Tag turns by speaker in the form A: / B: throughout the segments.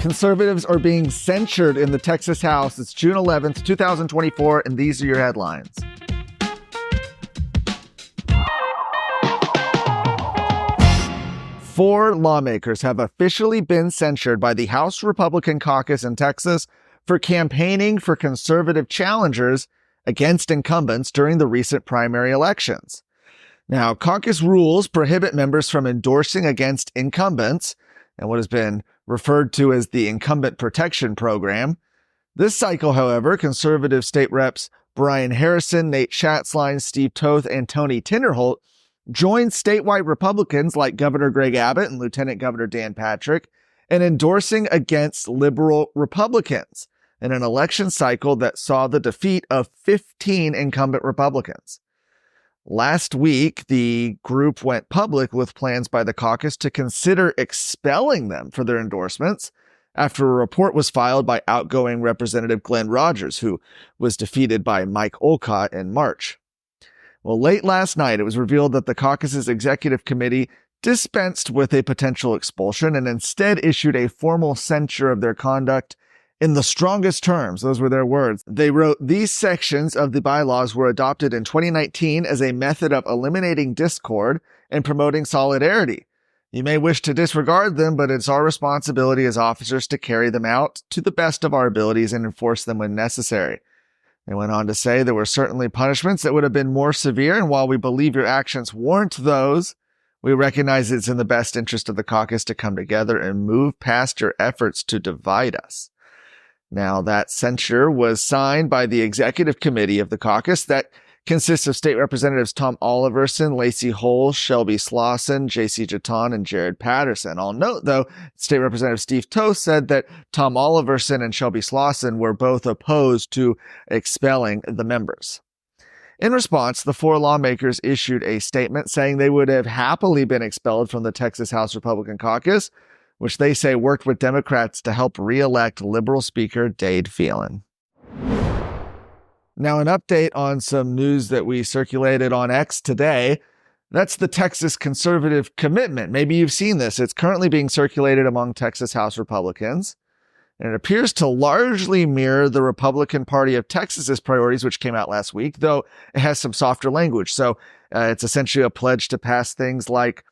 A: Conservatives are being censured in the Texas House. It's June 11th, 2024, and these are your headlines. Four lawmakers have officially been censured by the House Republican Caucus in Texas for campaigning for conservative challengers against incumbents during the recent primary elections. Now, caucus rules prohibit members from endorsing against incumbents and what has been referred to as the Incumbent Protection Program. This cycle, however, conservative state reps Brian Harrison, Nate Schatzline, Steve Toth, and Tony Tinderholt joined statewide Republicans like Governor Greg Abbott and Lieutenant Governor Dan Patrick in endorsing against liberal Republicans in an election cycle that saw the defeat of 15 incumbent Republicans. Last week, the group went public with plans by the caucus to consider expelling them for their endorsements after a report was filed by outgoing Representative Glenn Rogers, who was defeated by Mike Olcott in March. Well, late last night, it was revealed that the caucus's executive committee dispensed with a potential expulsion and instead issued a formal censure of their conduct in the strongest terms. Those were their words. They wrote, "These sections of the bylaws were adopted in 2019 as a method of eliminating discord and promoting solidarity. You may wish to disregard them, but it's our responsibility as officers to carry them out to the best of our abilities and enforce them when necessary." They went on to say there were certainly punishments that would have been more severe, and while we believe your actions warrant those, we recognize it's in the best interest of the caucus to come together and move past your efforts to divide us. Now, that censure was signed by the executive committee of the caucus that consists of state representatives Tom Oliverson, Lacey Hull, Shelby Slauson, J.C. Jeton, and Jared Patterson. I'll note, though, State Representative Steve Toth said that Tom Oliverson and Shelby Slauson were both opposed to expelling the members. In response, the four lawmakers issued a statement saying they would have happily been expelled from the Texas House Republican Caucus, which they say worked with Democrats to help re-elect liberal Speaker Dade Phelan. Now, an update on some news that we circulated on X today. That's the Texas conservative commitment. Maybe you've seen this. It's currently being circulated among Texas House Republicans, and it appears to largely mirror the Republican Party of Texas's priorities, which came out last week, though it has some softer language. So it's essentially a pledge to pass things like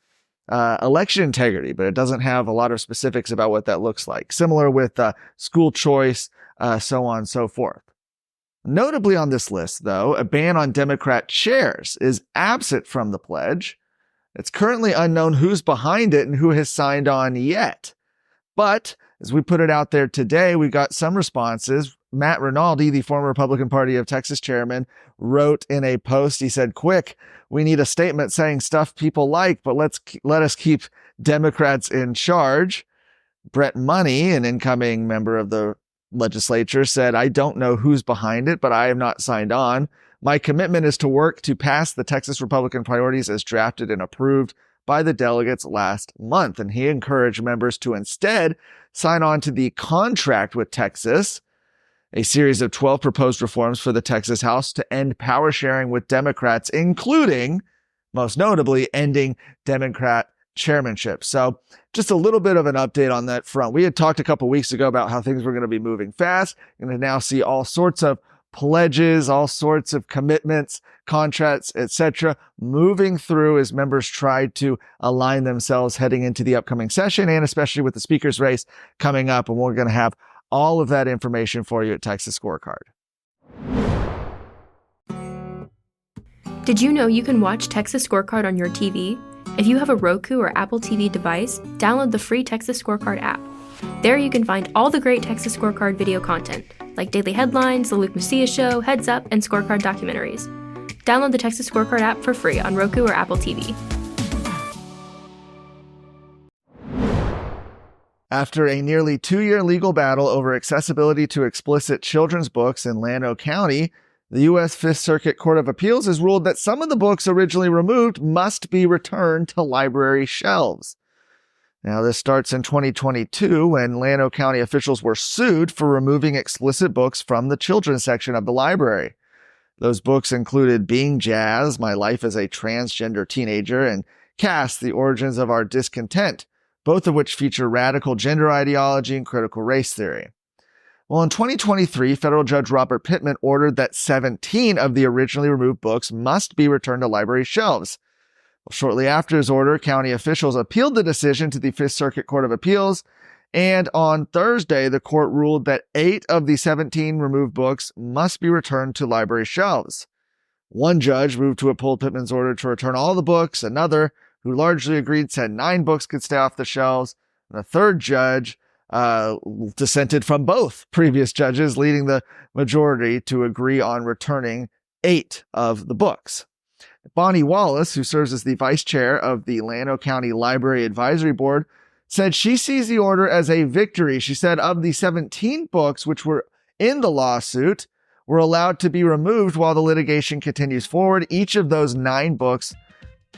A: election integrity, but it doesn't have a lot of specifics about what that looks like. Similar with school choice, so on and so forth. Notably on this list, though, a ban on Democrat chairs is absent from the pledge. It's currently unknown who's behind it and who has signed on yet. But as we put it out there today, we got some responses. Matt Rinaldi, the former Republican Party of Texas chairman, wrote in a post, he said, "Quick, we need a statement saying stuff people like, but let us keep Democrats in charge." Brett Money, an incoming member of the legislature, said, "I don't know who's behind it, but I have not signed on. My commitment is to work to pass the Texas Republican priorities as drafted and approved by the delegates last month." And he encouraged members to instead sign on to the Contract with Texas, a series of 12 proposed reforms for the Texas House to end power sharing with Democrats, including, most notably, ending Democrat chairmanship. So just a little bit of an update on that front. We had talked a couple weeks ago about how things were going to be moving fast. You're going to now see all sorts of pledges, all sorts of commitments, contracts, etc., moving through as members try to align themselves heading into the upcoming session, and especially with the speaker's race coming up. And we're going to have all of that information for you at Texas Scorecard.
B: Did you know you can watch Texas Scorecard on your TV? If you have a Roku or Apple TV device, download the free Texas Scorecard app. There you can find all the great Texas Scorecard video content, like daily headlines, The Luke Macias Show, Heads Up, and Scorecard documentaries. Download the Texas Scorecard app for free on Roku or Apple TV.
A: After a nearly 2-year legal battle over accessibility to explicit children's books in Llano County, the U.S. Fifth Circuit Court of Appeals has ruled that some of the books originally removed must be returned to library shelves. Now, this starts in 2022 when Llano County officials were sued for removing explicit books from the children's section of the library. Those books included Being Jazz, My Life as a Transgender Teenager, and Cass, The Origins of Our Discontent, both of which feature radical gender ideology and critical race theory. Well, in 2023, federal judge Robert Pittman ordered that 17 of the originally removed books must be returned to library shelves. Well, shortly after his order, county officials appealed the decision to the Fifth Circuit Court of Appeals, and on Thursday, the court ruled that 8 of the 17 removed books must be returned to library shelves. One judge moved to uphold Pittman's order to return all the books. Another, who largely agreed, said 9 books could stay off the shelves. And a third judge dissented from both previous judges, leading the majority to agree on returning 8 of the books. Bonnie Wallace, who serves as the vice chair of the Llano County Library Advisory Board, said she sees the order as a victory. She said of the 17 books which were in the lawsuit were allowed to be removed while the litigation continues forward. Each of those 9 books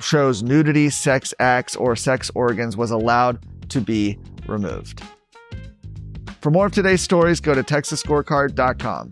A: shows nudity, sex acts, or sex organs was allowed to be removed. For more of today's stories, go to TexasScorecard.com.